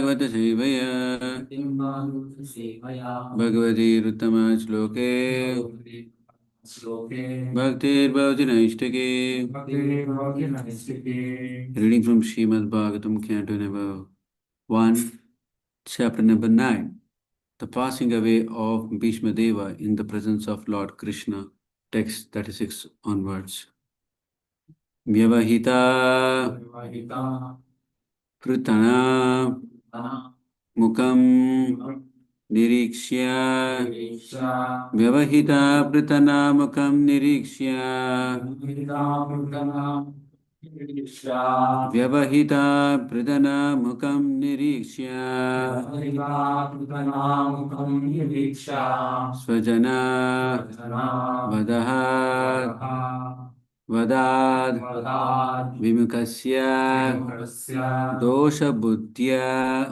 Bhagavata Sevaya Bhagavati Ruttama Shloke Bhaktir Bhavati Naistake. Reading from Srimad Bhagavatam, Canto number 1, chapter number 9. The passing away of Bhīṣmadeva in the presence of Lord Krishna. Text 36 onwards. Vyavahita Pritana Mukam Nirikshya Vyavahita Pritana Mukam Nirikshya Vyavahita Pritana Mukam Nirikshya Svajana Vadahat Vadad Vimukasya Dosha Buddhya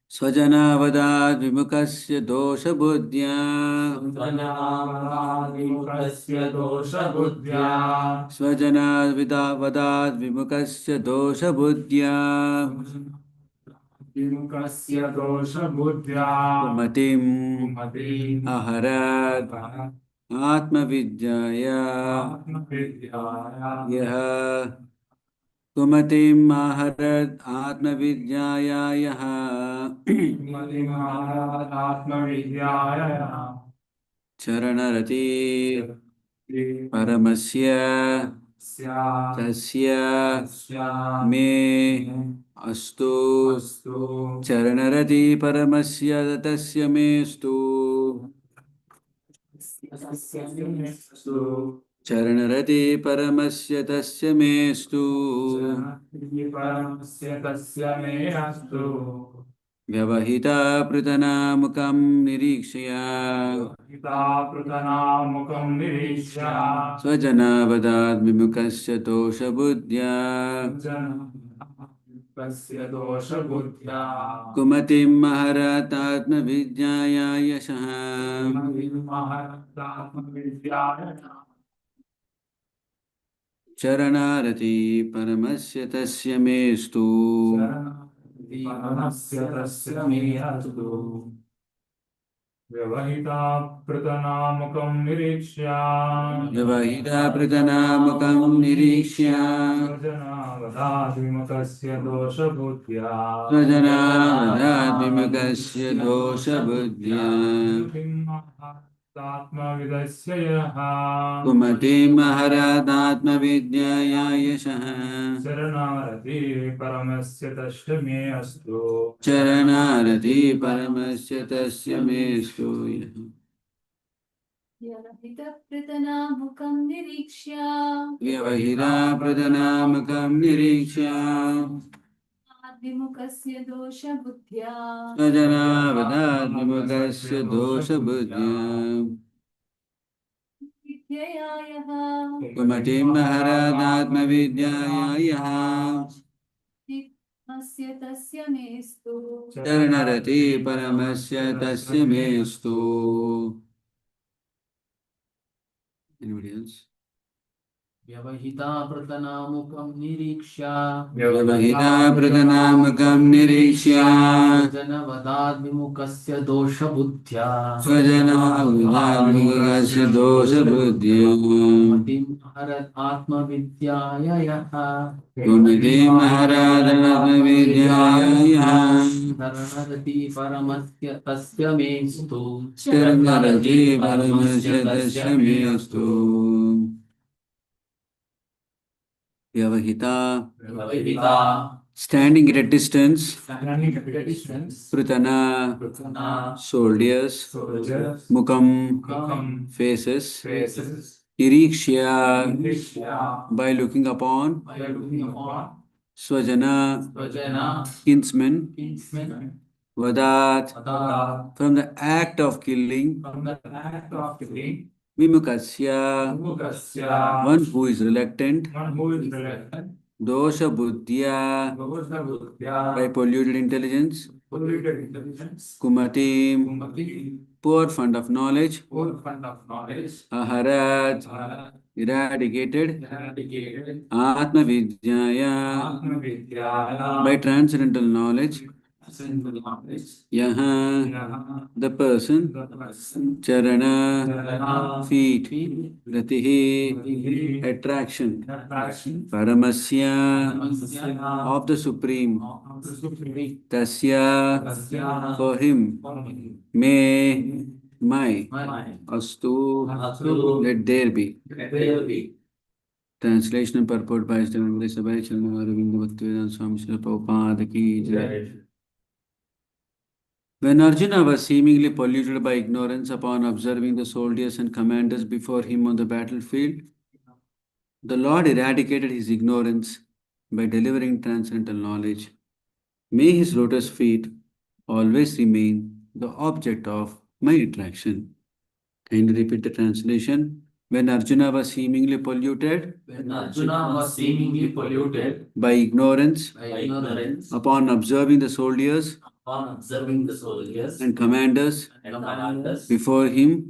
Svajana Vadad Vimukasya Dosha Buddhya Svajana Vadad Vimukasya Dosha Buddhya Kumatim Aharad Atma Vidyaya Yaha Kumatim Aharad Atma Vidyaya Yaha Charanarati Paramasya Tasya Me Astu Charanarati Paramasya Tasya Me Astu Charanarati Paramasya Tasya Me Astu Vyavahita Pritana Mukam Nirikshya Svajana Vadad Vimukasya Dosha Buddhya Kumatim Maharat Atma Vidyaya Yashaha Charanarati Paramasya Tasya Mestu Vyavahita Pratanamukam Nirikshya Vyavahita Pratanamukam Nirikshya Svajana Vadad Vimukasya Dosha Buddhya Svajana Vadad Vimukasya Dosha Buddhya Atma Vidasya Yaha Kumatim Maharat Atma Vidyaya Yashaha Charanarati Paramasya Tasya Me Astu Charanarati Paramasya Tasya Mestu Vyavahita Pratanamukam Nirikshya Vyavahita Pratanamukam Nirikshya Vimukasya Dosha Buddhya Svajana Vadad Vimukasya Dosha Buddhya Vidyayaha Kumatim Maharat Atma Vidyaya Yaha Asya Tasya Mestu Charanarati Paramasya Tasya Mestu. Anybody else? Vyavahita Pratanamukam Nirikshya Vyavahita Pratanamukam Nirikshya Svajana Vadad Vimukasya Dosha Buddhya Svajana Vadad Vimukasya Dosha Buddhya Kumatim Maharat Atma Vidyaya Yaha Kumatim Maharat Atma Vidyaya Yaha Charanarati Paramasya Tasya Mestu Charanarati Paramasya Tasya Mestu. Vyavahita, standing at a distance, Pritana, soldiers, Mukam, faces, Irikshya, by looking upon, Swajana, kinsmen, Vadat, from the act of killing, Vimukasya, one who is reluctant, dosha buddhya, by polluted intelligence, kumatim, poor fund of knowledge, aharat, eradicated, atma vidyaya, by transcendental knowledge, yaha, the person, charana, feet, ratihi, attraction, paramasya, of the supreme, tasya, for him, may, my, astu, let there be. Translation and purport by Srimad Bhagavatam Swami Srila Prabhupada ki jai. When Arjuna was seemingly polluted by ignorance upon observing the soldiers and commanders before him on the battlefield, the Lord eradicated his ignorance by delivering transcendental knowledge. May his lotus feet always remain the object of my attraction. Can you repeat the translation? When Arjuna was seemingly polluted by ignorance upon observing the soldiers and commanders before him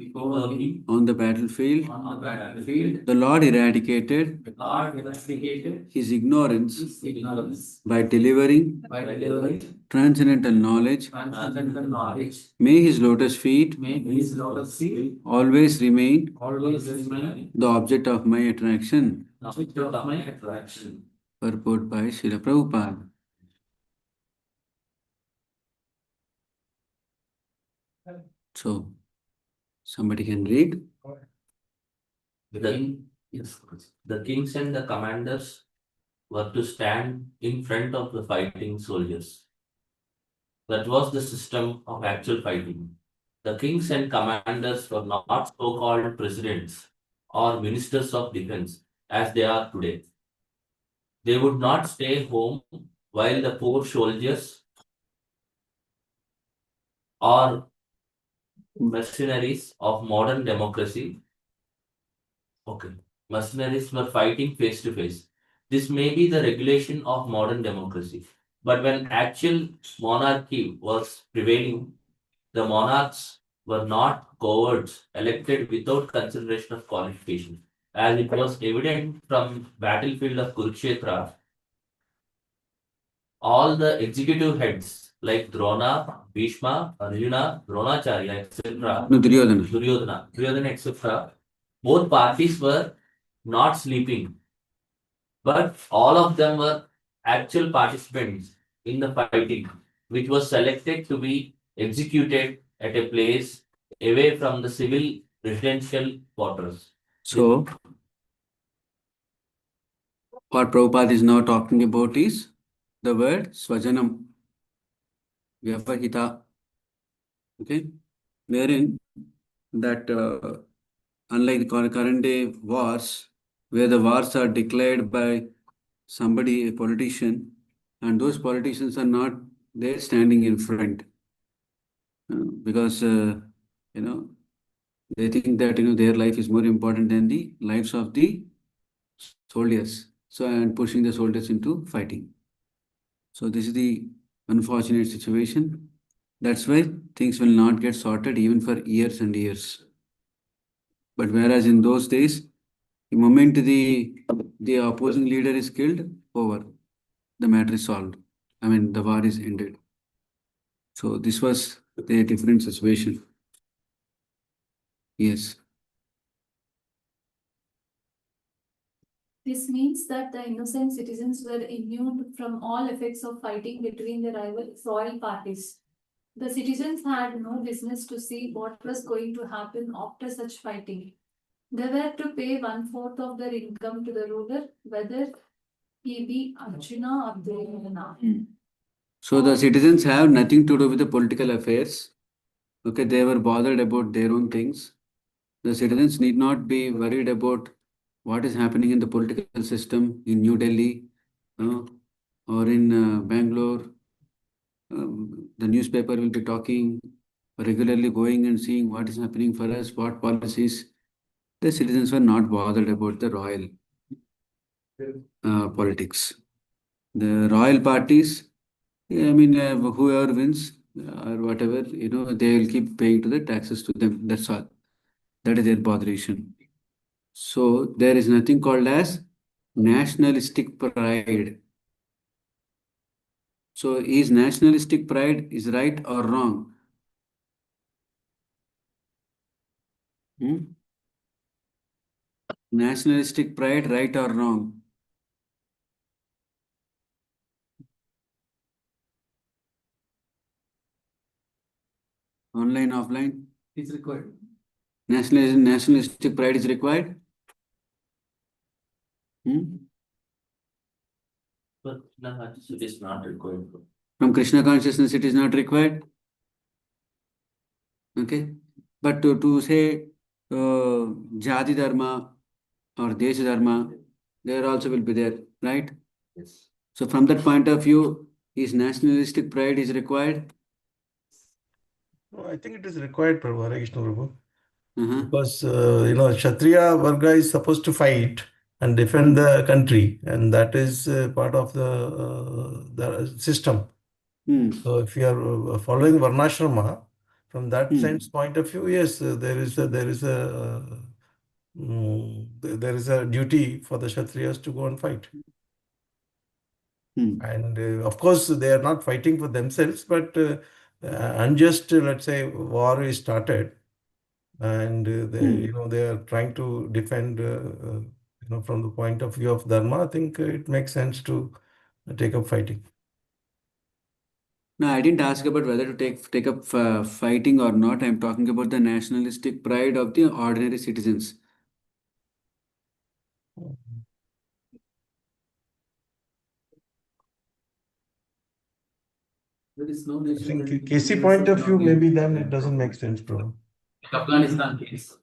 on the battlefield, the Lord eradicated his ignorance by delivering transcendental knowledge. May his lotus feet always remain the object of my attraction. Purport by Srila Prabhupada. So, somebody can read. The kings and the commanders were to stand in front of the fighting soldiers. That was the system of actual fighting. The kings and commanders were not so-called presidents or ministers of defense as they are today. They would not stay home while the poor soldiers or mercenaries of modern democracy, mercenaries were fighting face to face. This may be the regulation of modern democracy. But when actual monarchy was prevailing, the monarchs were not cowards elected without consideration of qualification. As it was evident from battlefield of Kurukshetra, all the executive heads like Drona, Bhishma, Arjuna, Dronacharya, etc., Duryodhana, etc., both parties were not sleeping, but all of them were actual participants in the fighting, which was selected to be executed at a place away from the civil residential quarters. So, what Prabhupada is now talking about is the word swajanam, vyavahita. Okay, wherein that unlike the current day wars, where the wars are declared by somebody, a politician, and those politicians are not there standing in front because they think that their life is more important than the lives of the soldiers. So, and pushing the soldiers into fighting. So, this is the unfortunate situation. That's why things will not get sorted even for years and years. But whereas in those days, the moment the opposing leader is killed, over, the matter is solved. I mean, the war is ended. So this was the different situation. Yes. This means that the innocent citizens were immune from all effects of fighting between the rival royal parties. The citizens had no business to see what was going to happen after such fighting. They were to pay 1/4 of their income to the ruler, whether he be Arjuna or Deva. So the citizens have nothing to do with the political affairs. Okay, they were bothered about their own things. The citizens need not be worried about what is happening in the political system in New Delhi or in Bangalore. The newspaper will be talking regularly, going and seeing what is happening for us, what policies. The citizens were not bothered about the royal politics. The royal parties, I mean, whoever wins or whatever, they will keep paying to the taxes to them. That's all. That is their botheration. So there is nothing called as nationalistic pride. So is nationalistic pride is right or wrong? Hmm? Nationalistic pride, right or wrong? Online, offline? It's required. Nationalistic pride is required? Hmm? But no, it is not required. From Krishna consciousness, it is not required. Okay. But to say Jati Dharma or Desha Dharma, there also will be there, right? Yes. So from that point of view, is nationalistic pride is required? No, I think it is required, Prabhu, Hare Krishna Prabhu. Uh-huh. Because, Kshatriya Varga is supposed to fight and defend the country, and that is part of the system. Hmm. So if you are following Varnashrama, from that Hmm. sense point of view, yes, there is a duty for the Kshatriyas to go and fight. Hmm. And of course, they are not fighting for themselves, but unjust, let's say, war is started, and they are trying to defend, from the point of view of Dharma. I think it makes sense to take up fighting. No, I didn't ask about whether to take up fighting or not. I'm talking about the nationalistic pride of the ordinary citizens. There is no I think KC point of view, maybe then it doesn't make sense, bro. Afghanistan case.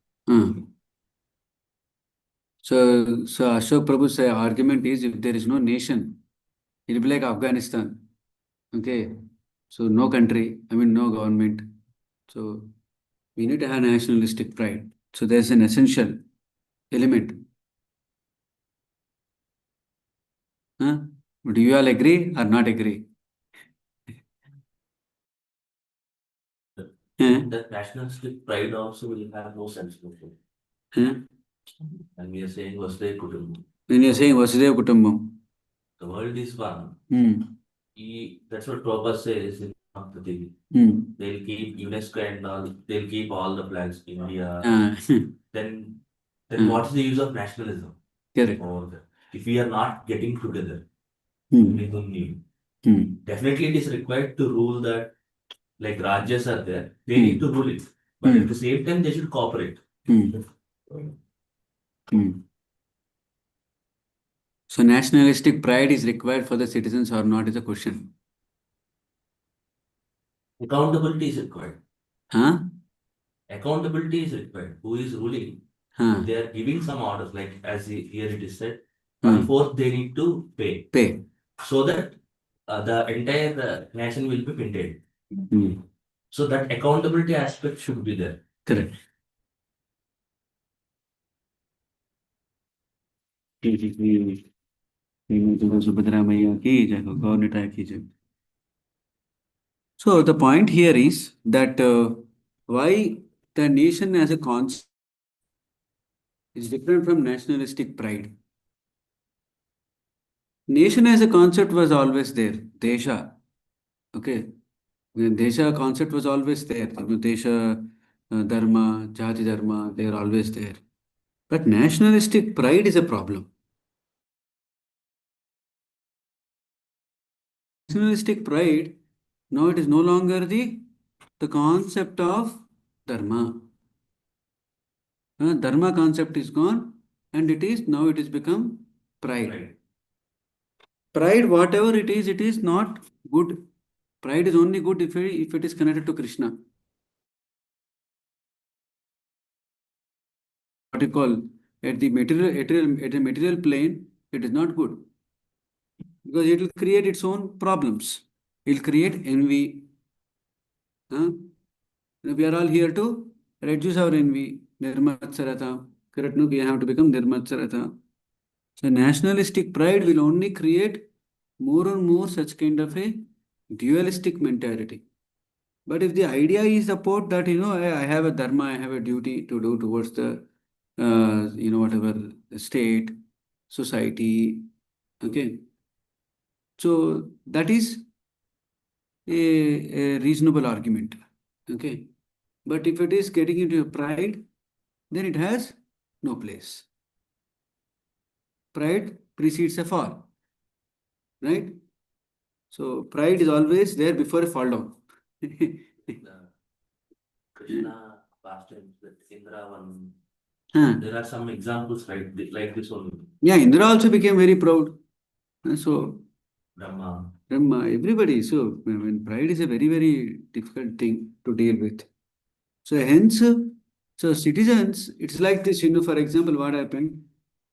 So Ashok Prabhu's argument is if there is no nation, it will be like Afghanistan. Okay. So no country, I mean no government. So we need to have nationalistic pride. So there's an essential element. Huh? Do you all agree or not agree? Huh? That nationalistic pride also will have no sense. Huh? And we are saying Vasudhaiva Kutumbakam. When you're saying Vasudhaiva Kutumbam. The world is one. Hmm. That's what Prabhupada says in the thing. Hmm. They'll keep UNESCO and all, they'll keep all the flags, India. Then what's the use of nationalism? Correct. Over there? If we are not getting together, Hmm. we don't need. Hmm. Definitely it is required to rule that, like Rajas are there, they need to rule it. But at the same time, they should cooperate. Hmm. Hmm. So nationalistic pride is required for the citizens or not is a question. Accountability is required. Huh? Accountability is required. Who is ruling? Huh. They are giving some orders, like as here it is said, 1/4 they need to pay. Pay. So that the entire nation will be maintained. Hmm. So that accountability aspect should be there. Correct. So the point here is that why the nation as a concept is different from nationalistic pride. Nation as a concept was always there. Desha. Okay. The Desha concept was always there. Desha, Dharma, Jati Dharma, they are always there. But nationalistic pride is a problem. Nationalistic pride, now it is no longer the concept of Dharma. Dharma concept is gone and it is become pride. Pride, whatever it is not good. Pride is only good if it is connected to Krishna. What you call at the material plane, it is not good because it will create its own problems. It will create envy. We are all here to reduce our envy. Nirmatsarata. Correct? No, we have to become Nirmatsarata. So nationalistic pride will only create more and more such kind of a dualistic mentality. But if the idea is about that, I have a dharma, I have a duty to do towards the, whatever state, society, okay. So that is a reasonable argument, okay. But if it is getting into pride, then it has no place. Pride precedes a fall, right? So pride is always there before a fall down. The Krishna pastimes that Indra one. Huh. There are some examples like this only. Yeah, Indra also became very proud. So Brahma. Everybody. So when pride is a very, very difficult thing to deal with. So hence, so citizens, it's like this, for example, what happened?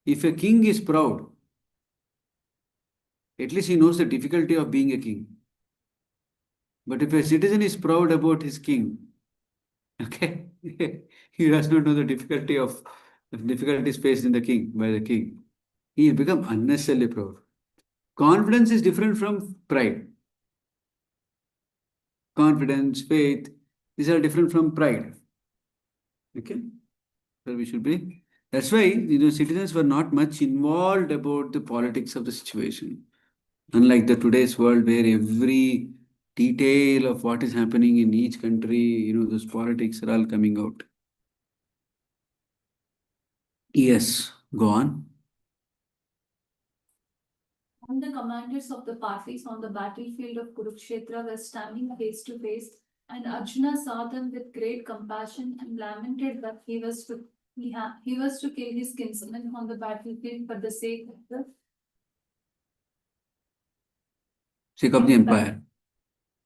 If a king is proud, at least he knows the difficulty of being a king. But if a citizen is proud about his king, okay, he does not know the difficulties faced in the king by the king. He will become unnecessarily proud. Confidence is different from pride. Confidence, faith, these are different from pride. Okay, so we should be. That's why citizens were not much involved about the politics of the situation. Unlike the today's world where every detail of what is happening in each country, those politics are all coming out. Yes, go on. And the commanders of the parties on the battlefield of Kurukshetra were standing face to face, and Arjuna saw them with great compassion and lamented that he was to kill his kinsman on the battlefield for the sake of the empire.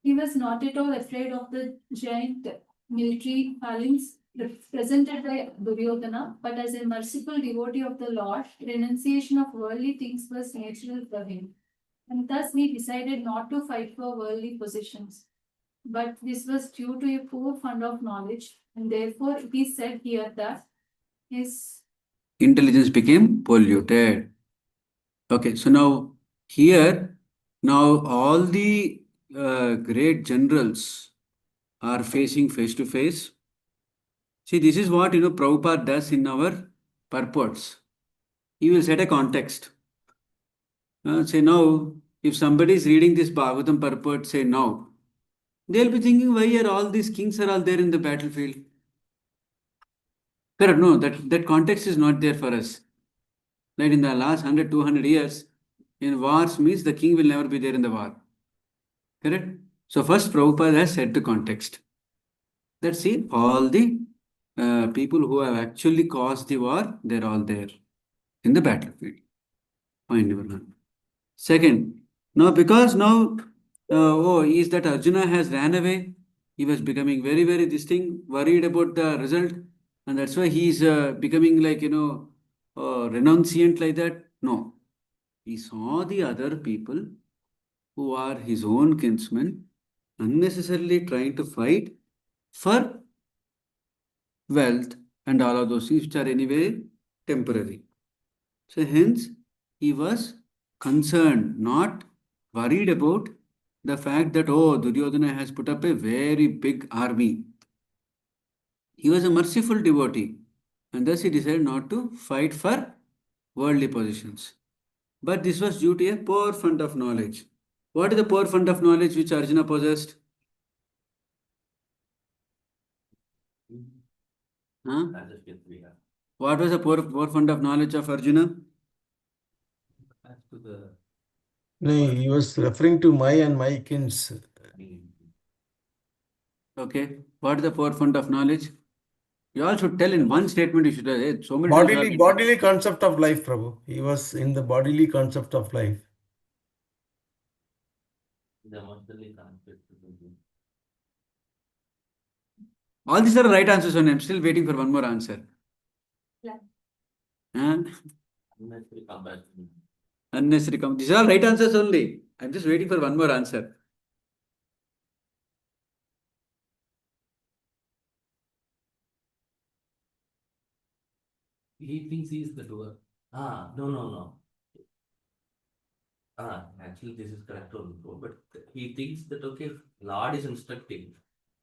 He was not at all afraid of the giant military phalanx represented by Duryodhana, but as a merciful devotee of the Lord, renunciation of worldly things was natural for him. And thus he decided not to fight for worldly possessions. But this was due to a poor fund of knowledge, and therefore it is said here that his intelligence became polluted. Okay, so now here, now all the great generals are facing face to face. See, this is what Prabhupada does in our purports. He will set a context. Say now, if somebody is reading this Bhagavatam purport, say now, they'll be thinking, why are all these kings are all there in the battlefield? Correct? No, that context is not there for us. Like in the last 100, 200 years, in wars means the king will never be there in the war. Correct? So first Prabhupada has set the context. That see, all the people who have actually caused the war, they're all there in the battlefield. Point number one. Second, now because now, is that Arjuna has ran away. He was becoming very, very distinct, worried about the result. And that's why he's becoming like, renunciant like that. No. He saw the other people who are his own kinsmen unnecessarily trying to fight for wealth and all of those things which are anyway temporary. So hence he was concerned, not worried about the fact that Duryodhana has put up a very big army. He was a merciful devotee and thus he decided not to fight for worldly positions. But this was due to a poor fund of knowledge. What is the poor fund of knowledge which Arjuna possessed? Huh? What was the poor fund of knowledge of Arjuna? No, he was referring to my and my kins. Okay. What is the poor fund of knowledge? You all should tell in one statement. You should tell. So many Bodily concept of life, Prabhu. He was in the bodily concept of life. All these are right answers, and I'm still waiting for one more answer. Yeah. Huh? Unnecessary compassion. These are all right answers only. I'm just waiting for one more answer. He thinks he is the doer. No. Actually, this is correct also, but he thinks that okay, Lord is instructing,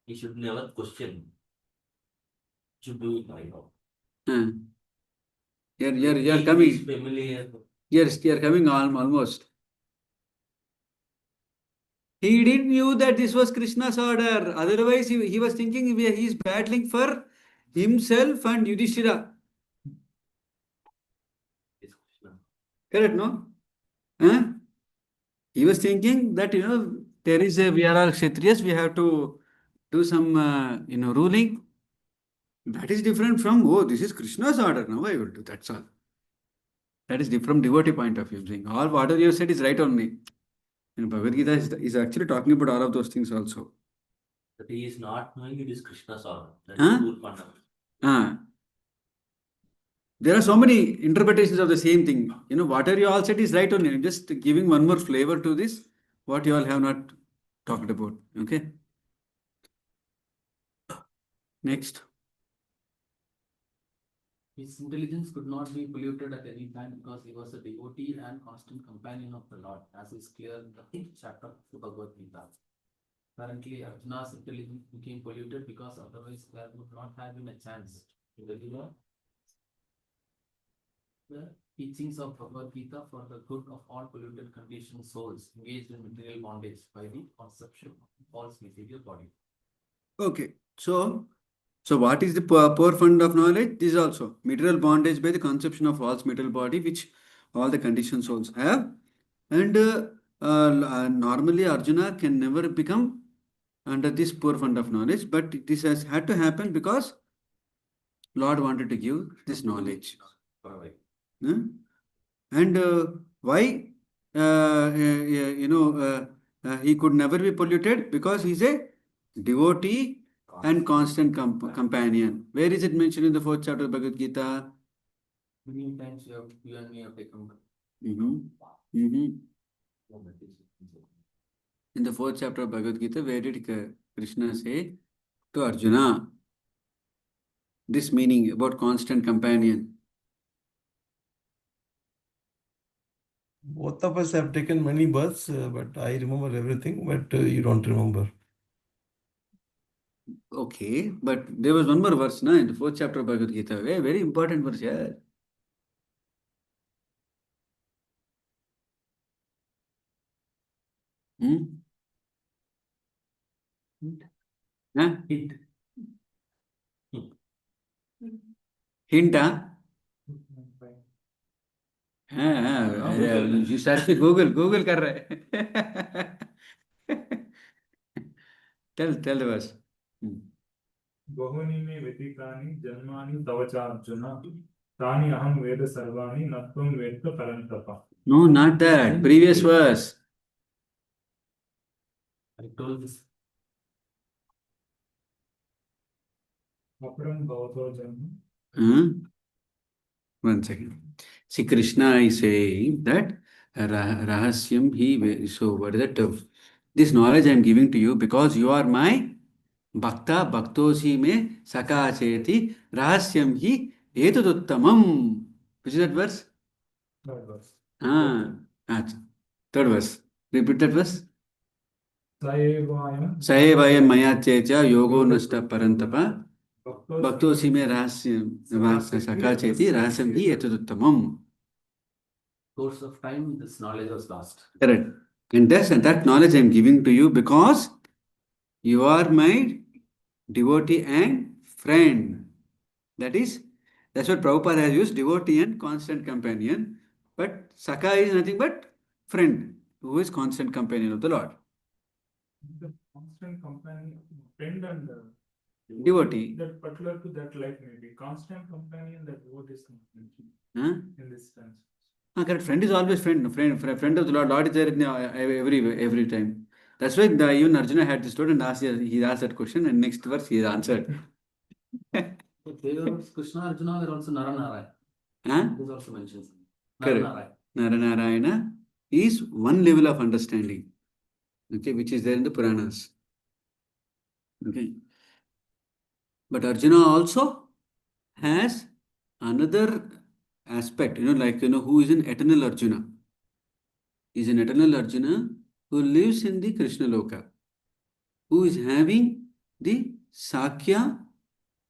he should never question. Should do it right now. You're He is coming. familiar. You're coming almost. He didn't knew that this was Krishna's order. Otherwise, he was thinking he is battling for himself and Yudhishthira. Is Krishna. Correct, no? Huh? He was thinking that, we are all Kshatriyas, we have to do some, ruling. That is different from, oh, this is Krishna's order, now I will do, that's all. That is from devotee point of view. Saying all whatever you said is right only. Bhagavad Gita is actually talking about all of those things also. That he is not knowing it is Krishna's order. That Huh? is full fundamental. There are so many interpretations of the same thing. Whatever you all said is right only. I'm just giving one more flavor to this, what you all have not talked about. Okay. Next. His intelligence could not be polluted at any time because he was a devotee and constant companion of the Lord, as is clear in the 5th chapter of the Bhagavad Gita. Currently, Arjuna's intelligence became polluted because otherwise there would not have been a chance to deliver the teachings of Bhagavad Gita for the good of all polluted conditioned souls engaged in material bondage by the conception of false material body. Okay. So what is the poor fund of knowledge? This is also material bondage by the conception of false material body, which all the conditioned souls have. And normally Arjuna can never become under this poor fund of knowledge, but this has had to happen because Lord wanted to give this knowledge. And why he could never be polluted? Because he's a devotee and constant companion. Where is it mentioned in the 4th chapter of Bhagavad Gita? Many times you and me have taken. In the 4th chapter of Bhagavad Gita, where did Krishna say to Arjuna this meaning about constant companion? Both of us have taken many births, but I remember everything, but you don't remember. Okay, but there was one more verse in the 4th chapter of Bhagavad Gita. Very important verse here. Hint, you search Google कर रहे tell the verse. बहुनि मे व्यतीतानि जन्मानि तव च अर्जुन तानि अहं वेद सर्वाणि न त्वं वेत्त परन्तप. No, not that. Previous verse. I told this. अपरं भवतो जन्म. One second. See, Krishna is saying that rahasyam hi. So, what is that? This knowledge I am giving to you because you are my bhakta, bhaktosi me saka cheti rahasyam hi etaduttamam. Which is that verse? Third verse. Third verse. Repeat that verse. Saevayam maya checha yogo nasta parantapa bhaktosi me rahasyam saka cheti rahasyam hi etaduttamam. Course of time, this knowledge was lost. Correct. And that knowledge I am giving to you because you are my devotee and friend. That's what Prabhupada has used, devotee and constant companion. But Saka is nothing but friend, who is constant companion of the Lord. The constant companion, friend and devotee. That particular to that life maybe. Constant companion, that devotee is companion. In this sense. Correct. Friend is always friend. Friend of the Lord. Lord is there every time. That's why even Arjuna had this story and he asked that question, and next verse he answered. Krishna Arjuna were also Naranarayana. This also mentions. Correct. Naranarayana is one level of understanding, okay, which is there in the Puranas. Okay. But Arjuna also has another aspect, who is an eternal Arjuna. is an eternal Arjuna who lives in the Krishna Loka, who is having the Sakya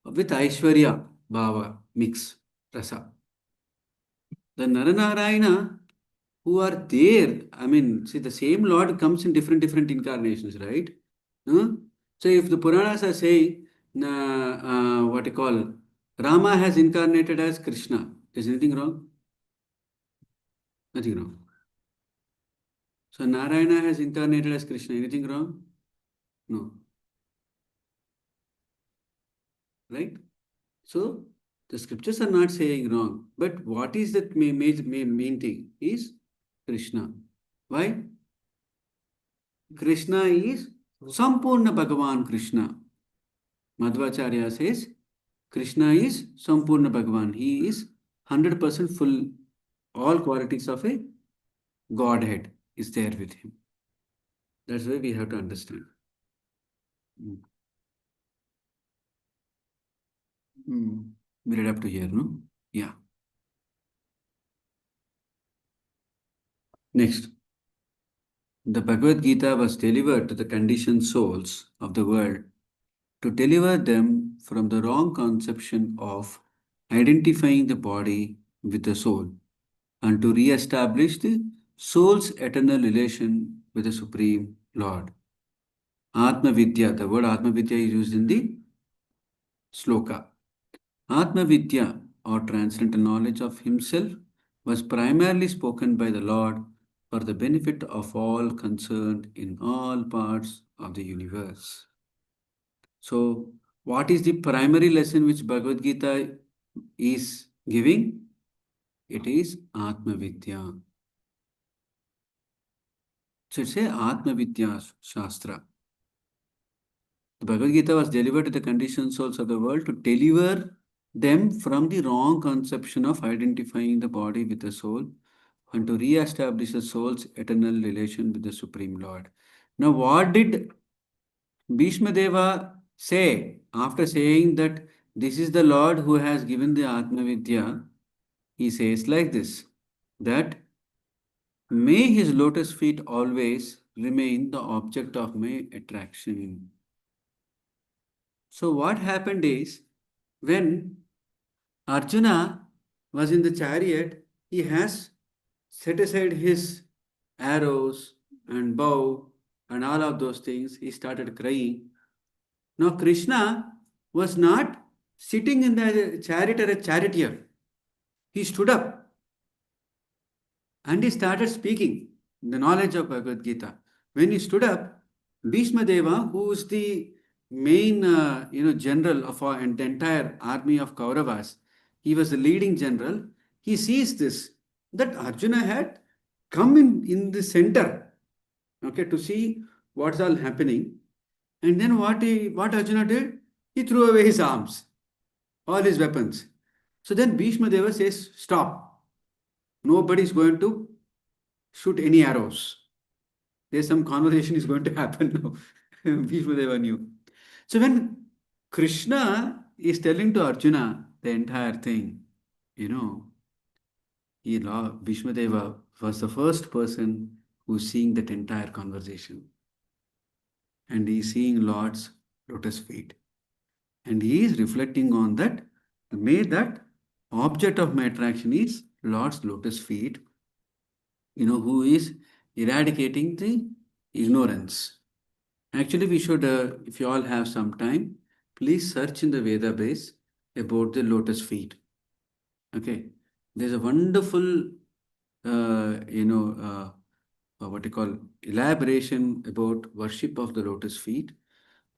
with Aishwarya Bhava mix, Rasa. The Naranarayana who are there, I mean, see, the same Lord comes in different incarnations, right? Huh? So if the Puranas are saying, what you call, Rama has incarnated as Krishna, is anything wrong? Nothing wrong. So Narayana has incarnated as Krishna, anything wrong? No. Right? So the scriptures are not saying wrong, but what is that main thing is Krishna. Why? Krishna is Sampurna Bhagavan Krishna. Madhvacharya says Krishna is Sampurna Bhagavan. He is 100% full, all qualities of a Godhead is there with him. That's why we have to understand. We read up to here, no? Yeah. Next. The Bhagavad Gita was delivered to the conditioned souls of the world to deliver them from the wrong conception of identifying the body with the soul and to re-establish the soul's eternal relation with the Supreme Lord. Atma Vidya, the word Atma Vidya is used in the sloka. Atma Vidya, or transcendental knowledge of himself, was primarily spoken by the Lord for the benefit of all concerned in all parts of the universe. So, what is the primary lesson which Bhagavad Gita is giving? It is Atma Vidya. So, it's a Atma Vidya Shastra. The Bhagavad Gita was delivered to the conditioned souls of the world to deliver them from the wrong conception of identifying the body with the soul and to re-establish the soul's eternal relation with the Supreme Lord. Now, what did Bhīṣmadeva say after saying that this is the Lord who has given the Atma Vidya? He says like this, that may his lotus feet always remain the object of my attraction. So what happened is, when Arjuna was in the chariot, he has set aside his arrows and bow and all of those things. He started crying. Now Krishna was not sitting in the chariot as a charioteer. He stood up and he started speaking the knowledge of Bhagavad Gita. When he stood up, Bhīṣmadeva, who is the main general of the entire army of Kauravas, he was the leading general. He sees this, that Arjuna had come in the center, okay, to see what's all happening. And then what Arjuna did? He threw away his arms, all his weapons. So then Bhīṣmadeva says, stop. Nobody is going to shoot any arrows. There's some conversation is going to happen now. Bhīṣmadeva knew. So when Krishna is telling to Arjuna the entire thing, Bhīṣmadeva was the first person who's seeing that entire conversation. And he is seeing Lord's lotus feet. And he is reflecting on that. May that object of my attraction is Lord's lotus feet, who is eradicating the ignorance. Actually, we should, if you all have some time, please search in the Veda base about the lotus feet. Okay. There's a wonderful, elaboration about worship of the lotus feet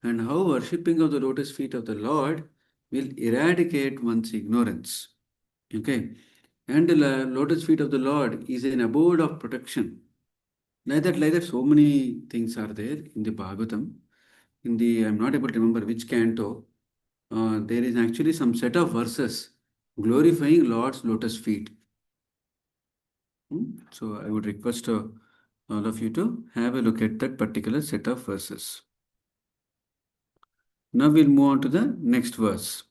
and how worshipping of the lotus feet of the Lord will eradicate one's ignorance. Okay. And the lotus feet of the Lord is an abode of protection. Like that, so many things are there in the Bhagavatam. I'm not able to remember which canto. There is actually some set of verses glorifying Lord's lotus feet. So I would request all of you to have a look at that particular set of verses. Now we'll move on to the next verse.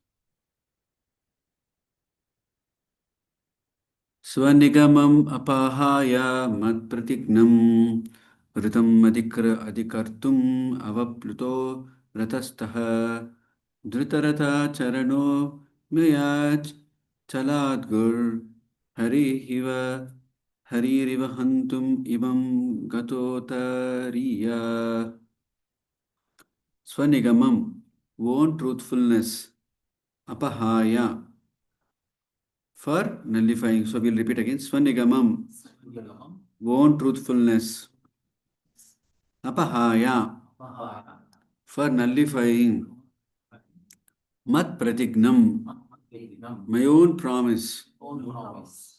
Swanigamam apahaya matpratignam vritam adhikartum avapluto ratastaha dhritarata charano mayach chaladgur harihiva haririva hantum imam gatotariya. Swanigamam, own truthfulness, apahaya, for nullifying. So we'll repeat again. Swanigamam, own truthfulness, apahaya, for nullifying. Mat pratignam, my own promise.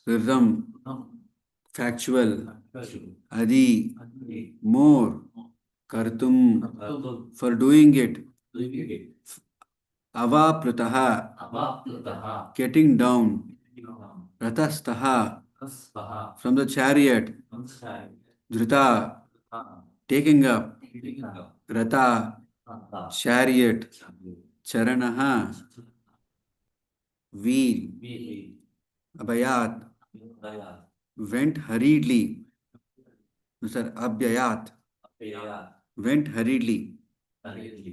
Ritam, factual. Adi, more. Kartum, for doing it. Avaplutaha, getting down. Ratastaha, from the chariot. Dhrita, taking up. Rata, chariot. Charanaha, wheel. Abhayat, went hurriedly. No, sir, abhyayat, went hurriedly.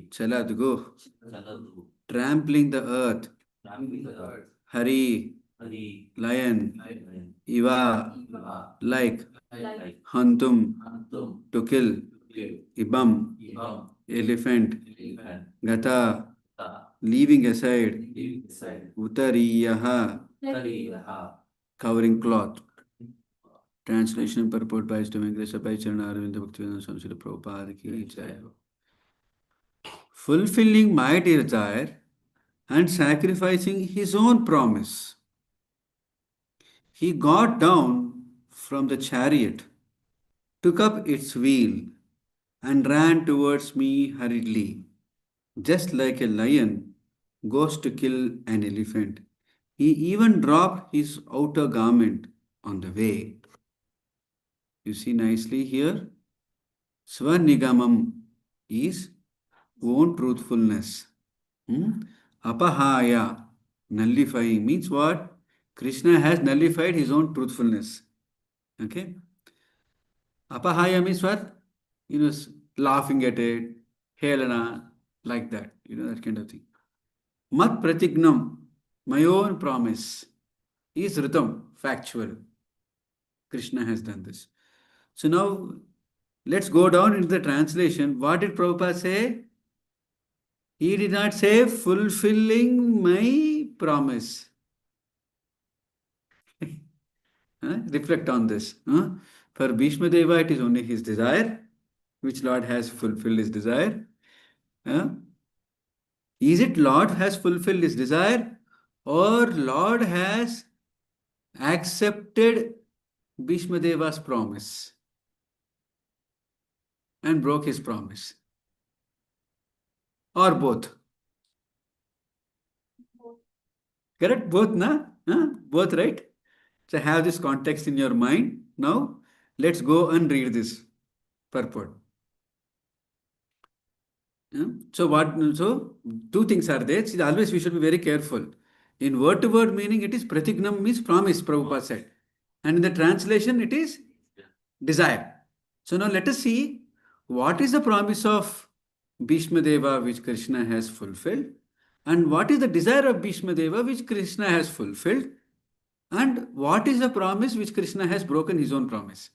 Chalad, go. Trampling the earth. Hari, lion. Iva, like. Hantum, to kill. Ibam, elephant. Gata, leaving aside. Utariyaha, covering cloth. Translation and purport by His Divine Grace by Charana Arvinda Bhaktivedanta Swami Srila Prabhupada ki jai. Fulfilling my desire and sacrificing his own promise, he got down from the chariot, took up its wheel, and ran towards me hurriedly, just like a lion goes to kill an elephant. He even dropped his outer garment on the way. You see nicely here, Swanigamam is own truthfulness. Apahaya, nullifying, means what? Krishna has nullified his own truthfulness. Okay? Apahaya means what? Laughing at it, helana, like that. That kind of thing. Mat pratignam, my own promise, is ritam, factual. Krishna has done this. So now, let's go down into the translation. What did Prabhupada say? He did not say fulfilling my promise. Reflect on this. For Bhīṣmadeva, it is only his desire, which Lord has fulfilled his desire. Is it Lord has fulfilled his desire, or Lord has accepted Bhīṣmadeva's promise and broke his promise? Or both? Correct? Both, na? Both, right? So have this context in your mind. Now, let's go and read this purport. So two things are there. See, always we should be very careful. In word-to-word meaning, it is pratignam, means promise, Prabhupada said. And in the translation, it is desire. So now let us see what is the promise of Bhīṣmadeva which Krishna has fulfilled, and what is the desire of Bhīṣmadeva which Krishna has fulfilled, and what is the promise which Krishna has broken his own promise.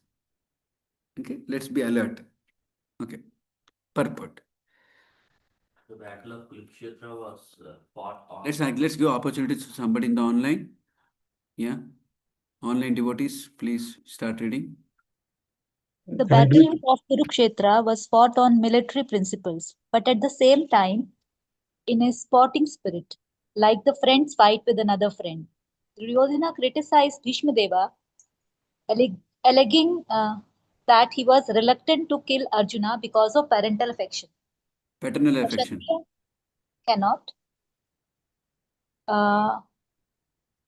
Okay, let's be alert. Okay, purport. The Battle of Kurukshetra was fought on. Let's give opportunity to somebody in the online. Yeah, online devotees, please start reading. The battle of Kurukshetra was fought on military principles, but at the same time, in a sporting spirit, like the friends fight with another friend. Duryodhana criticized Bhīṣmadeva, alleging that he was reluctant to kill Arjuna because of parental affection. Paternal affection.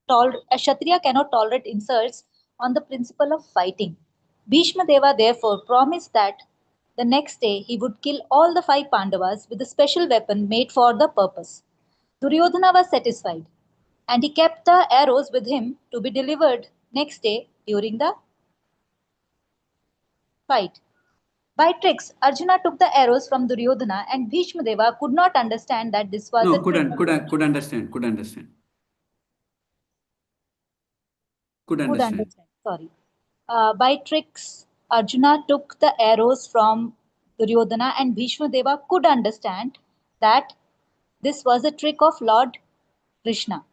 A Kshatriya cannot tolerate insults on the principle of fighting. Bhīṣmadeva therefore promised that the next day he would kill all the 5 Pandavas with a special weapon made for the purpose. Duryodhana was satisfied, and he kept the arrows with him to be delivered next day during the fight. By tricks, Arjuna took the arrows from Duryodhana, and Bhīṣmadeva could not understand that this was No, a trick. could understand. Could understand. Sorry. By tricks, Arjuna took the arrows from Duryodhana, and Bhīṣmadeva could understand that this was a trick of Lord Krishna.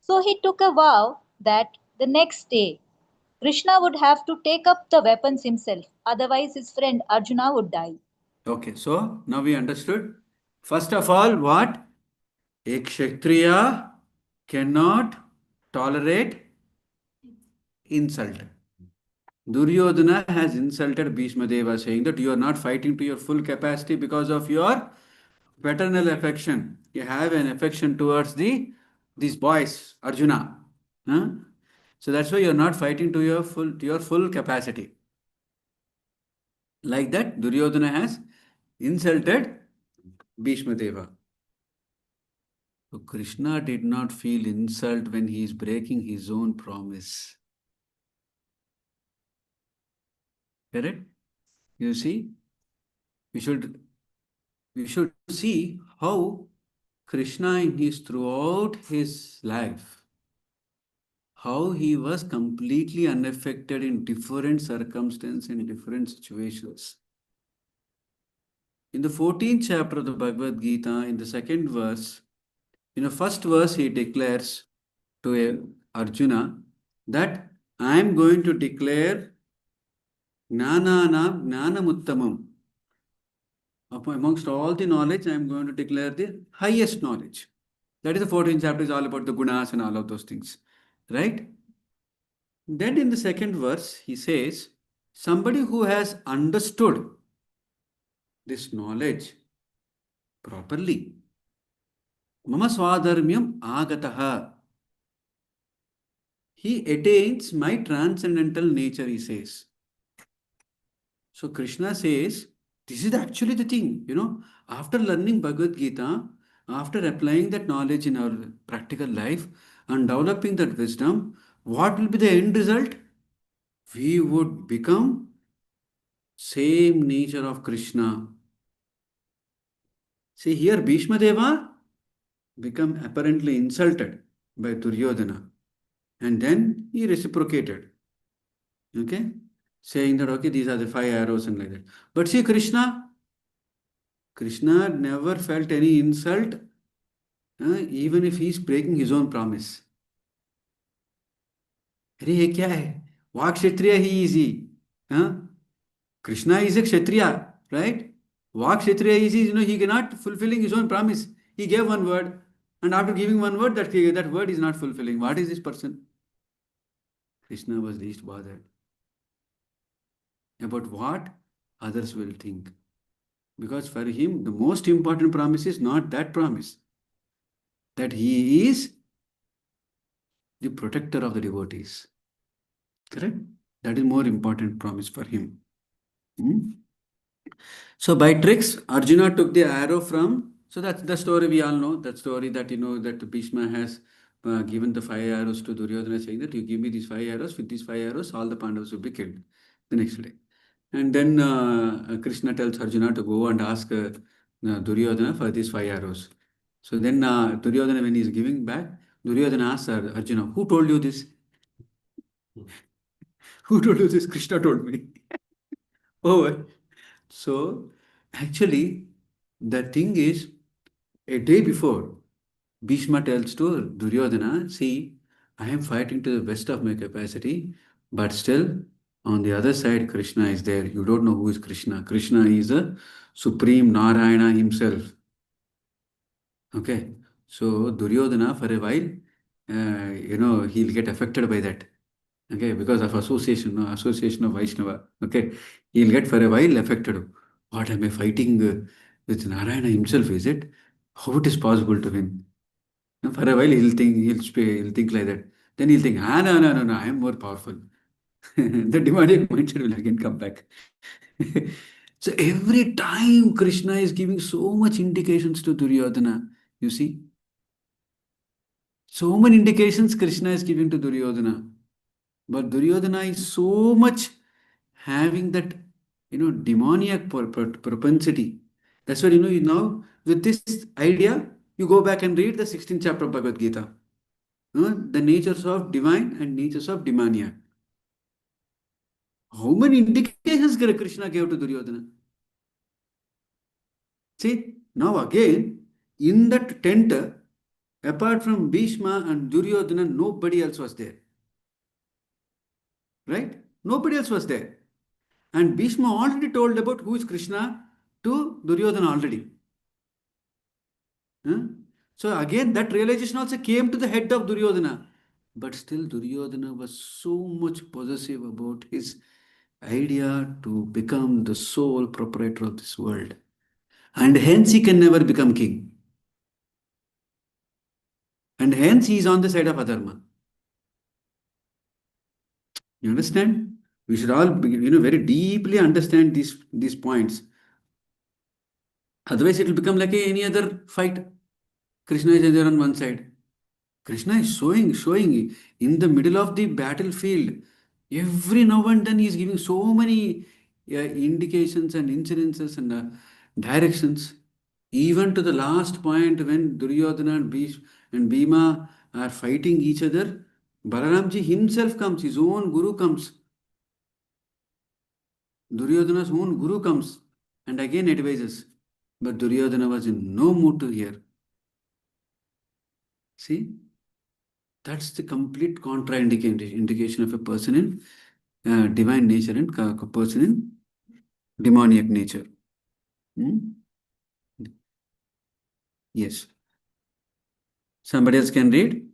So he took a vow that the next day Krishna would have to take up the weapons himself, otherwise his friend Arjuna would die. Okay, so now we understood. First of all, what? A Kshatriya cannot tolerate insult. Duryodhana has insulted Bhīṣmadeva, saying that you are not fighting to your full capacity because of your paternal affection. You have an affection towards these boys, Arjuna. Huh? So that's why you are not fighting to your full capacity. Like that, Duryodhana has insulted Bhīṣmadeva. So Krishna did not feel insult when he is breaking his own promise. Correct? You see, we should see how Krishna in his throughout his life, how he was completely unaffected in different circumstances and different situations. In the 14th chapter of the Bhagavad Gita, in the second verse, in the first verse, he declares to Arjuna that I am going to declare Gnananam Gnanamuttamam. Amongst all the knowledge, I am going to declare the highest knowledge. That is the 14th chapter, is all about the gunas and all of those things. Right? Then in the second verse, he says, somebody who has understood this knowledge properly, Mama Swadharmyam Agataha, he attains my transcendental nature, he says. So Krishna says, this is actually the thing, after learning Bhagavad Gita, after applying that knowledge in our practical life and developing that wisdom, what will be the end result? We would become same nature of Krishna. See here, Bhīṣmadeva become apparently insulted by Duryodhana, and then he reciprocated. Okay? Saying that, okay, these are the 5 arrows and like that. But see, Krishna never felt any insult, even if he is breaking his own promise. अरे ये क्या है? वाक क्षत्रिय ही is he. Krishna is a Kshatriya, right? Vak Kshatriya is, he cannot fulfilling his own promise. He gave one word, and after giving one word, that word is not fulfilling. What is this person? Krishna was least bothered about what others will think. Because for him, the most important promise is not that promise, that he is the protector of the devotees. Correct? That is more important promise for him. So by tricks, Arjuna took the arrow from, so that's the story we all know, that story that that Bhishma has given the 5 arrows to Duryodhana, saying that you give me these 5 arrows, with these 5 arrows, all the Pandavas will be killed the next day. And then Krishna tells Arjuna to go and ask Duryodhana for these 5 arrows. So then Duryodhana, when he is giving back, Duryodhana asks Arjuna, who told you this? Who told you this? Krishna told me. Over. So actually, the thing is, a day before, Bhishma tells to Duryodhana, see, I am fighting to the best of my capacity, but still, on the other side, Krishna is there. You don't know who is Krishna. Krishna is a supreme Narayana himself. Okay. So Duryodhana, for a while, he'll get affected by that. Okay, because of association of Vaishnava. Okay, he'll get for a while affected. What, am I fighting with Narayana himself? Is it? How it is possible to win? For a while he'll think like that. Then he'll think, no, I am more powerful. The demonic mindset will again come back. So every time Krishna is giving so much indications to Duryodhana, you see. So many indications Krishna is giving to Duryodhana. But Duryodhana is so much having that, demoniac propensity. That's why, you now with this idea, you go back and read the 16th chapter of Bhagavad Gita. The natures of divine and natures of demoniac. How many indications Krishna gave to Duryodhana? See, now again, in that tent, apart from Bhishma and Duryodhana, nobody else was there. Right? Nobody else was there. And Bhishma already told about who is Krishna to Duryodhana already. Huh? So again, that realization also came to the head of Duryodhana. But still, Duryodhana was so much possessive about his idea to become the sole proprietor of this world. And hence he can never become king. And hence he is on the side of Adharma. You understand? We should all, very deeply understand these points. Otherwise, it will become like any other fight. Krishna is there on one side. Krishna is showing in the middle of the battlefield. Every now and then he is giving so many indications and incidences and directions. Even to the last point when Duryodhana and Bhima are fighting each other, Balaramji himself comes, his own guru comes. Duryodhana's own guru comes and again advises. But Duryodhana was in no mood to hear. See, that's the complete indication of a person in divine nature and a person in demoniac nature. Yes. Somebody else can read?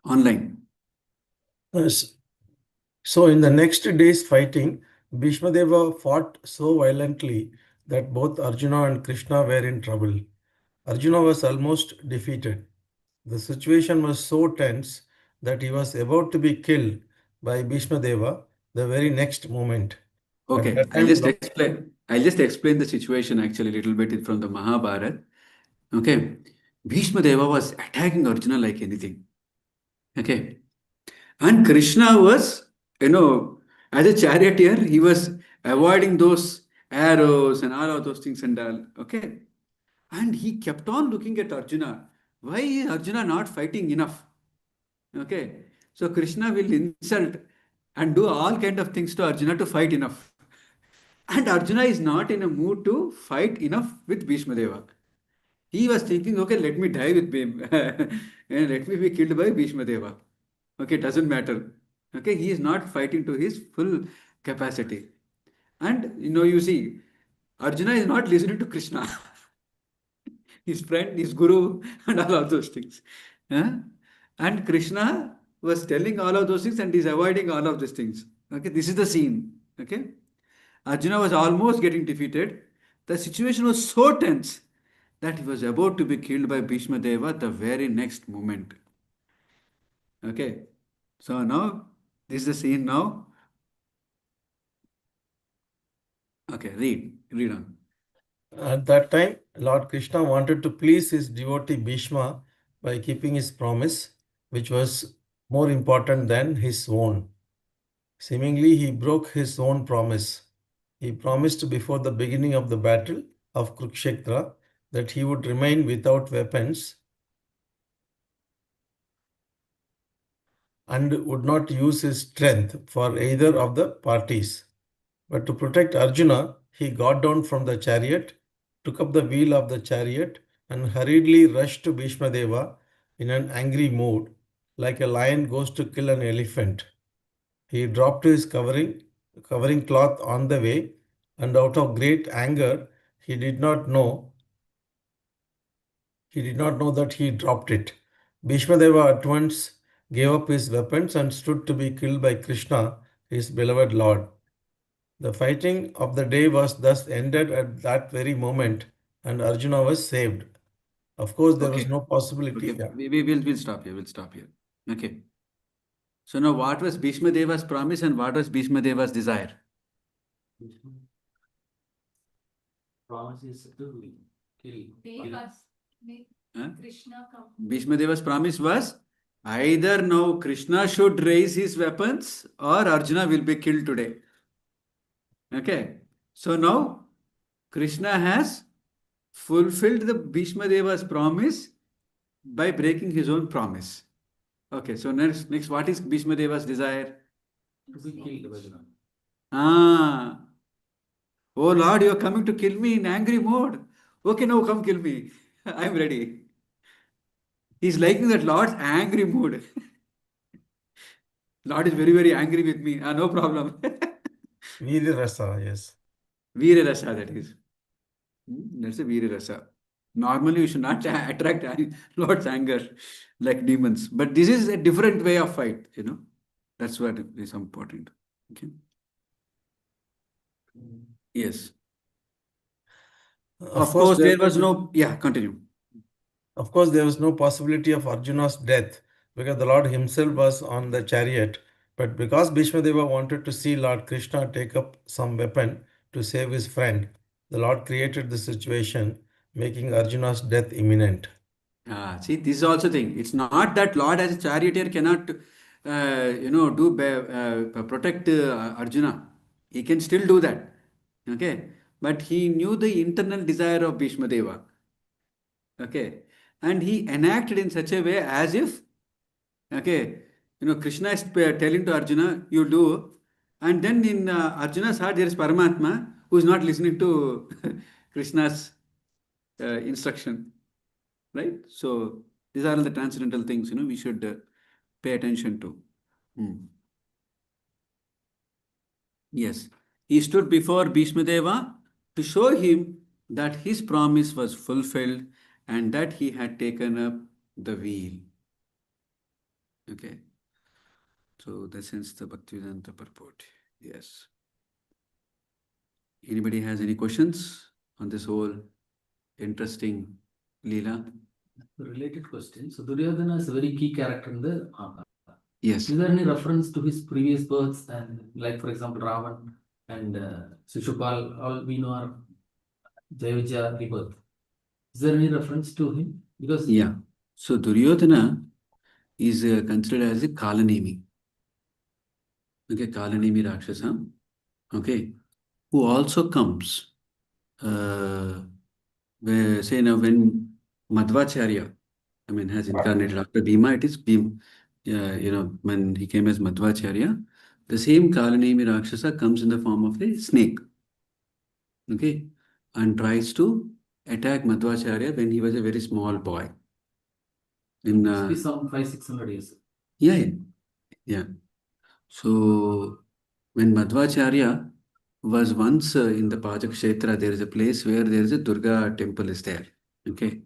Online. Yes. So in the next day's fighting, Bhīṣmadeva fought so violently that both Arjuna and Krishna were in trouble. Arjuna was almost defeated. The situation was so tense that he was about to be killed by Bhīṣmadeva the very next moment. Okay, I'll just explain the situation actually a little bit from the Mahabharata. Okay, Bhishmadeva was attacking Arjuna like anything. Okay, and Krishna was, as a charioteer, he was avoiding those arrows and all of those things and all. Okay, and he kept on looking at Arjuna. Why is Arjuna not fighting enough? Okay, so Krishna will insult and do all kind of things to Arjuna to fight enough. And Arjuna is not in a mood to fight enough with Bhishmadeva. He was thinking, okay, let me die with Bhim. And let me be killed by Bhishmadeva. Okay, doesn't matter. Okay, he is not fighting to his full capacity. And you see, Arjuna is not listening to Krishna. His friend, his guru, and all of those things. And Krishna was telling all of those things and is avoiding all of these things. Okay, this is the scene. Okay. Arjuna was almost getting defeated. The situation was so tense that he was about to be killed by Bhishmadeva the very next moment. Okay, so now this is the scene now. Okay, read on. At that time, Lord Krishna wanted to please his devotee Bhishma by keeping his promise, which was more important than his own. Seemingly, he broke his own promise. He promised before the beginning of the battle of Kurukshetra that he would remain without weapons and would not use his strength for either of the parties. But to protect Arjuna, he got down from the chariot, took up the wheel of the chariot, and hurriedly rushed to Bhishmadeva in an angry mood, like a lion goes to kill an elephant. He dropped his covering cloth on the way, and out of great anger, he did not know that he dropped it. Bhishmadeva at once gave up his weapons and stood to be killed by Krishna, his beloved Lord. The fighting of the day was thus ended at that very moment, and Arjuna was saved. Of course, there was no possibility. Okay, we'll stop here. We'll stop here. Okay. So now what was Bhishmadeva's promise and what was Bhishmadeva's desire? Promise is to kill. Make us, make Huh? Krishna come. Bhishmadeva's promise was Either now Krishna should raise his weapons or Arjuna will be killed today. Okay. So now Krishna has fulfilled the Bhīṣmadeva's promise by breaking his own promise. Okay, so next what is Bhīṣmadeva's desire? To be killed by the Ah, oh Lord, you are coming to kill me in angry mode. Okay, now come kill me. I am ready. He's liking that Lord's angry mood. Lord is very, very angry with me. Ah, no problem. Veera Rasa, yes. Veera Rasa, that is. That's a Veera Rasa. Normally, we should not attract Lord's anger like demons. But this is a different way of fight, you know. That's what is important. Okay. Yes. Of course, there was no. Yeah, continue. Of course, there was no possibility of Arjuna's death because the Lord himself was on the chariot. But because Bhishmadeva wanted to see Lord Krishna take up some weapon to save his friend, the Lord created the situation, making Arjuna's death imminent. See, this is also thing. It's not that Lord as a charioteer cannot, protect Arjuna. He can still do that. Okay, but he knew the internal desire of Bhishmadeva. Okay, and he enacted in such a way as if, okay, Krishna is telling to Arjuna, you do, and then in Arjuna's heart there is Paramatma who is not listening to Krishna's instruction. Right? So these are all the transcendental things, we should pay attention to. Yes. He stood before Bhīṣmadeva to show him that his promise was fulfilled and that he had taken up the wheel. Okay. So that's hence the Bhaktivedanta purport. Yes. Anybody has any questions on this whole interesting Leela? Related question. So Duryodhana is a very key character in the Mahabharata. Yes. Is there any reference to his previous births and like for example Ravan and Shishupal, all we know are Jayavijaya rebirth. Is there any reference to him? Because yeah. So Duryodhana is considered as a Kalanemi. Okay, Kalanemi Rakshasa. Okay, who also comes, say now when Madhvacharya, has incarnated after Bhima, it is Bhima. When he came as Madhvacharya, the same Kalanemi Rakshasa comes in the form of a snake. Okay, and tries to attack Madhvacharya when he was a very small boy. In must be some 500-600 years. Yeah. So when Madhvacharya was once in the Pajak Kshetra, there is a place where there is a Durga temple is there. Okay.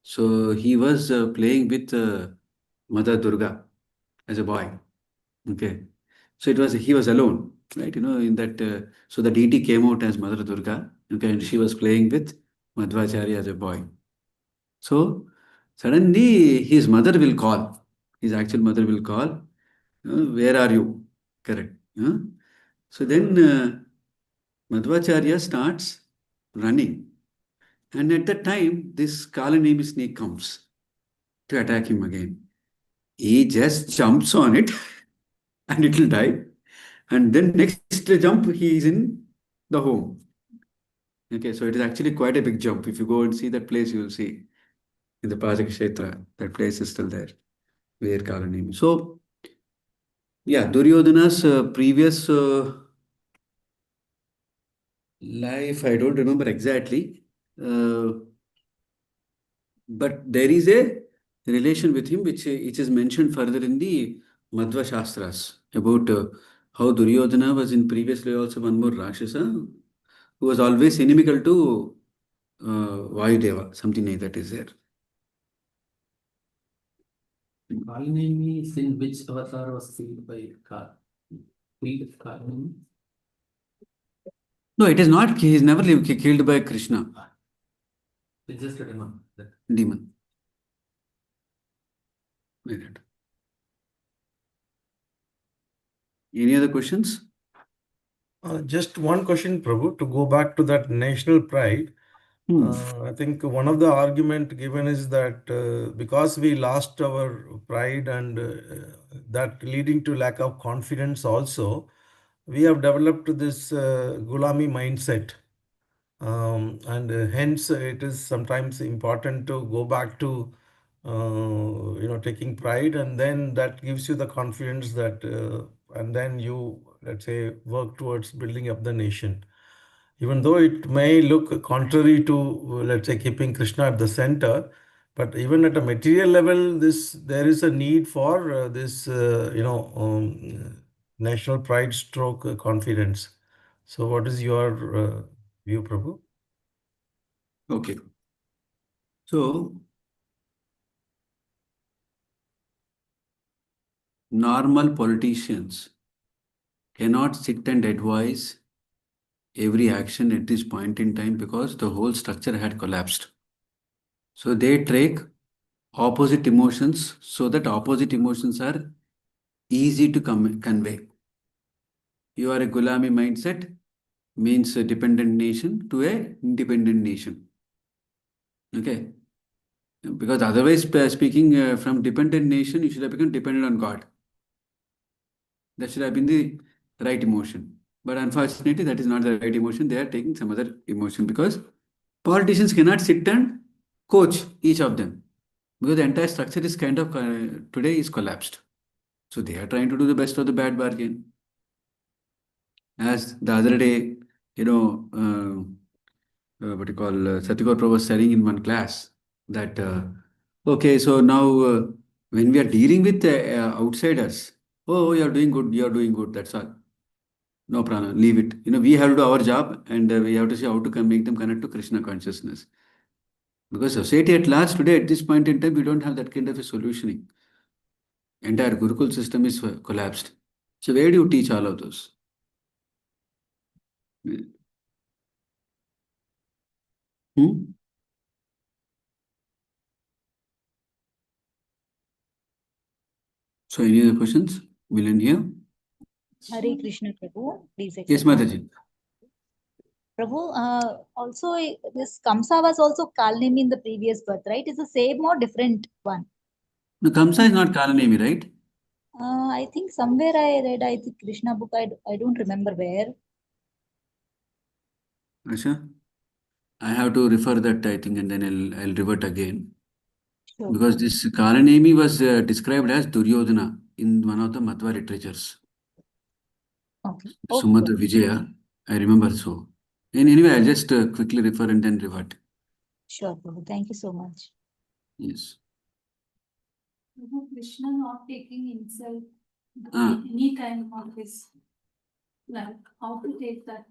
So he was playing with Mother Durga as a boy. Okay. So he was alone, right? In that, so the deity came out as Mother Durga. Okay. And she was playing with Madhvacharya as a boy. So suddenly his mother will call. His actual mother will call. Where are you? Correct. So then Madhvacharya starts running. And at that time, this Kalanemi snake comes to attack him again. He just jumps on it and it will die. And then next jump, he is in the home. Okay, so it is actually quite a big jump. If you go and see that place, you will see in the Pajak Kshetra, that place is still there, where Kalanemi. So, yeah, Duryodhana's previous life, I don't remember exactly. But there is a relation with him which is mentioned further in the Madhva Shastras about how Duryodhana was in previously also one more Rakshasa who was always inimical to Vayudeva, something like that is there. Kalanemi is in which avatar was killed by Kalanemi? No, it is not. He is never killed by Krishna. It's just a demon. Demon. Like that. Any other questions? Just one question, Prabhu, to go back to that national pride. I think one of the argument given is that because we lost our pride and that leading to lack of confidence also, we have developed this Gulami mindset. And hence it is sometimes important to go back to taking pride, and then that gives you the confidence that and then you, let's say, work towards building up the nation. Even though it may look contrary to, let's say, keeping Krishna at the center, but even at a material level, there is a need for this, national pride stroke confidence. So, what is your view, Prabhu? Okay. So, normal politicians cannot sit and advise every action at this point in time because the whole structure had collapsed. So they take opposite emotions so that opposite emotions are easy to convey. You are a Gulami mindset means a dependent nation to a independent nation. Okay. Because otherwise, speaking from dependent nation, you should have become dependent on God. That should have been the right emotion. But unfortunately, that is not the right emotion. They are taking some other emotion because politicians cannot sit and coach each of them because the entire structure is kind of today is collapsed. So they are trying to do the best of the bad bargain. As the other day, what you call Satyakor Prabhu was saying in one class that okay, so now when we are dealing with outsiders, oh, you are doing good, that's all. No problem, leave it. We have to do our job and we have to see how to make them connect to Krishna consciousness. Because society at large today, at this point in time, we don't have that kind of a solutioning. Entire Gurukul system is collapsed. So where do you teach all of those? Hmm? So any other questions? Will you hear? Hare Krishna, Prabhu. Please Yes, accept. Mataji. Prabhu, also this Kamsa was also Kalnemi in the previous birth, right? Is the same or different one? No, Kamsa is not Kalanemi, right? I think somewhere I read, I think Krishna book, I don't remember where. Asha? I have to refer that, I think, and then I'll revert again. Sure. Because this Kalanemi was described as Duryodhana in one of the Matwa literatures. Okay. Sumatra Vijaya, I remember so. Anyway, I'll just quickly refer and then revert. Sure, Prabhu. Thank you so much. Yes. Krishna not taking himself Ah. any kind of his, like how to take that.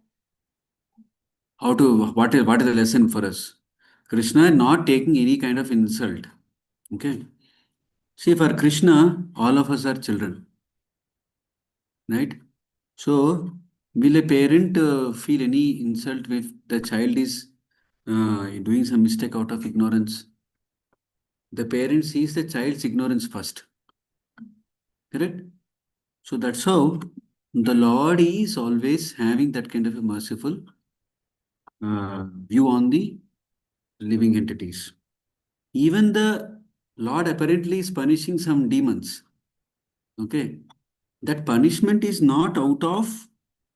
What is the lesson for us? Krishna not taking any kind of insult. Okay. See, for Krishna, all of us are children. Right? So, will a parent feel any insult if the child is doing some mistake out of ignorance? The parent sees the child's ignorance first. Correct? So that's how the Lord is always having that kind of a merciful view on the living entities. Even the Lord apparently is punishing some demons. Okay. That punishment is not out of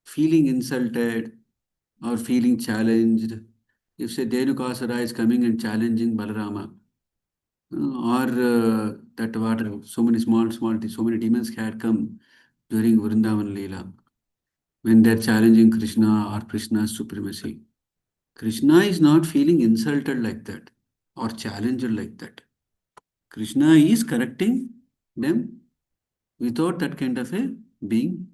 feeling insulted or feeling challenged. If say Dhenukasura is coming and challenging Balarama, or that what so many so many demons had come during Vrindavan Leela when they're challenging Krishna or Krishna's supremacy. Krishna is not feeling insulted like that or challenged like that. Krishna is correcting them without that kind of a being,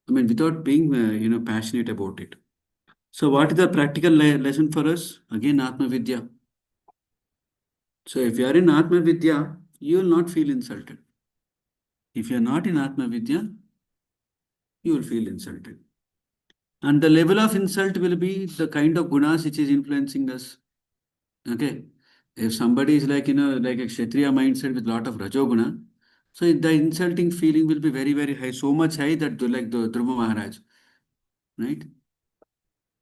without being, passionate about it. So what is the practical lesson for us? Again, Atma Vidya. So if you are in Atma Vidya, you will not feel insulted. If you are not in Atma Vidya, you will feel insulted. And the level of insult will be the kind of gunas which is influencing us. Okay. If somebody is like, like a Kshatriya mindset with lot of Rajoguna, so the insulting feeling will be very, very high, so much high that like the Dhruva Maharaj, right?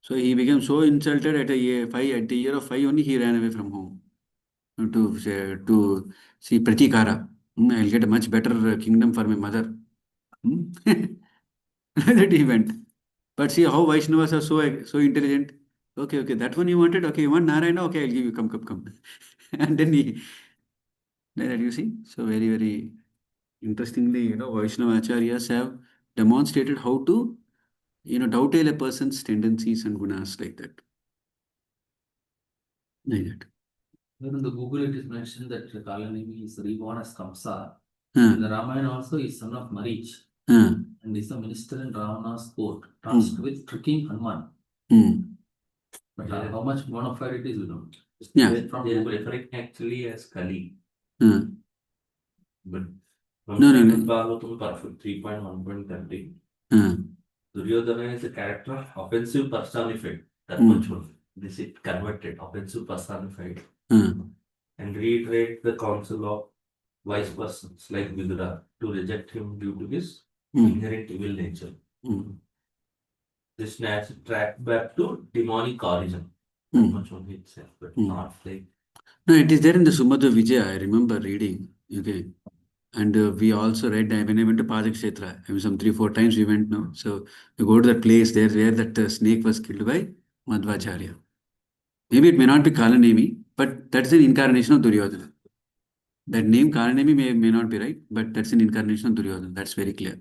So he became so insulted at at the year of 5 only he ran away from home to see Pratikara. I'll get a much better kingdom for my mother. That he went. But see how Vaishnavas are so intelligent. Okay, that one you wanted. Okay, you want Narayana. Okay, I'll give you. Come. And then he, that you see. So very interestingly, Vaishnava acharyas have demonstrated how to, dovetail a person's tendencies and gunas like that. Like that. Even in the Google, it is mentioned that Kalanemi is reborn as Kamsa. Huh. In the Ramayana also, he is son of Marich. Huh. And is a minister in Ravana's court, tasked with tricking Hanuman. But how much bona fide it is, we don't. Yeah. They are referring actually as Kali. Huh. But No. Srimad Bhagavatam perfect 3.1.30. Duryodhana is a character offensive personified. That much more. This is converted, offensive personified. And reiterate the counsel of wise persons like Vidura to reject him due to his inherent evil nature. This natural track back to demonic origin. That much only itself, but not like. No, it is there in the Sumatra Vijaya. I remember reading. Okay. And we also read when I went to Pajak Kshetra. I mean, some 3-4 times we went now. So we go to that place there where that snake was killed by Madhvacharya. Maybe it may not be Kalanemi, but that's an incarnation of Duryodhana. That name Kalanemi may not be right, but that's an incarnation of Duryodhana. That's very clear.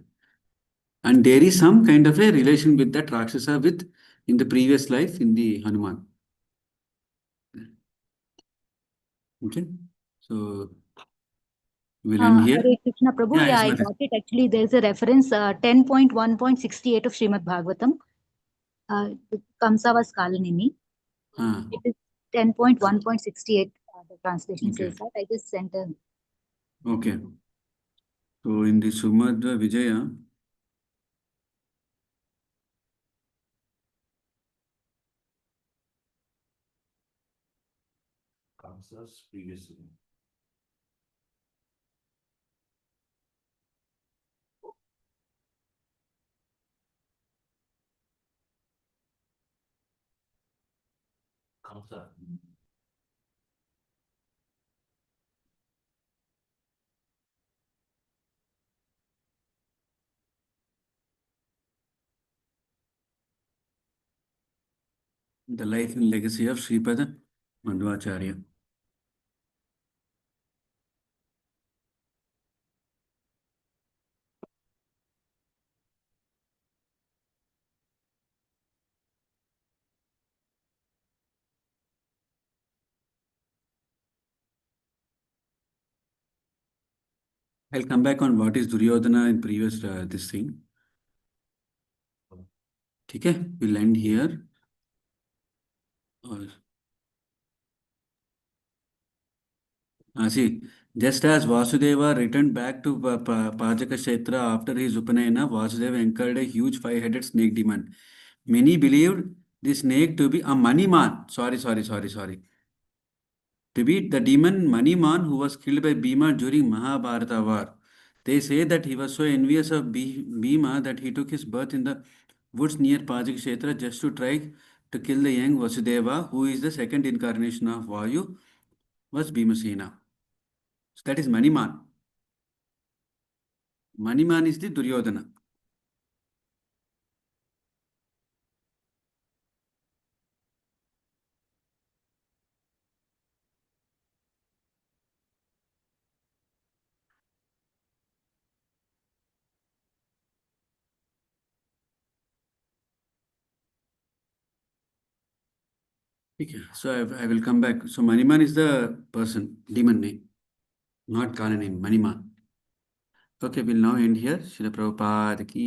And there is some kind of a relation with that Rakshasa in the previous life in the Hanuman. Okay. So we'll end here. Hare Krishna Prabhu, Yeah, I got it. Actually, there's a reference 10.1.68 of Srimad Bhagavatam. Kamsa was Kalanemi. It is 10.1.68. The translation says that. I just sent a. Okay. So in the Sumatra Vijaya, Kamsa's previously. Kamsa. the life and legacy of Sripada Madhvacharya. I'll come back on what is Duryodhana in previous this thing. Okay, we'll end here. See, just as Vasudeva returned back to Pajaka Kshetra after his Upanayana, Vasudeva incurred a huge 5-headed snake demon. Many believed this snake to be a Maniman. Sorry. To be the demon Maniman who was killed by Bhima during Mahabharata war. They say that he was so envious of Bhima that he took his birth in the woods near Pajakshetra just to try to kill the young Vasudeva, who is the second incarnation of Vayu, was Bhimasena. So that is Maniman. Maniman is the Duryodhana. Okay, so I will come back. So Maniman is the person, demon name, not Kala name, Maniman. Okay, we'll now end here. Srila Prabhupada ki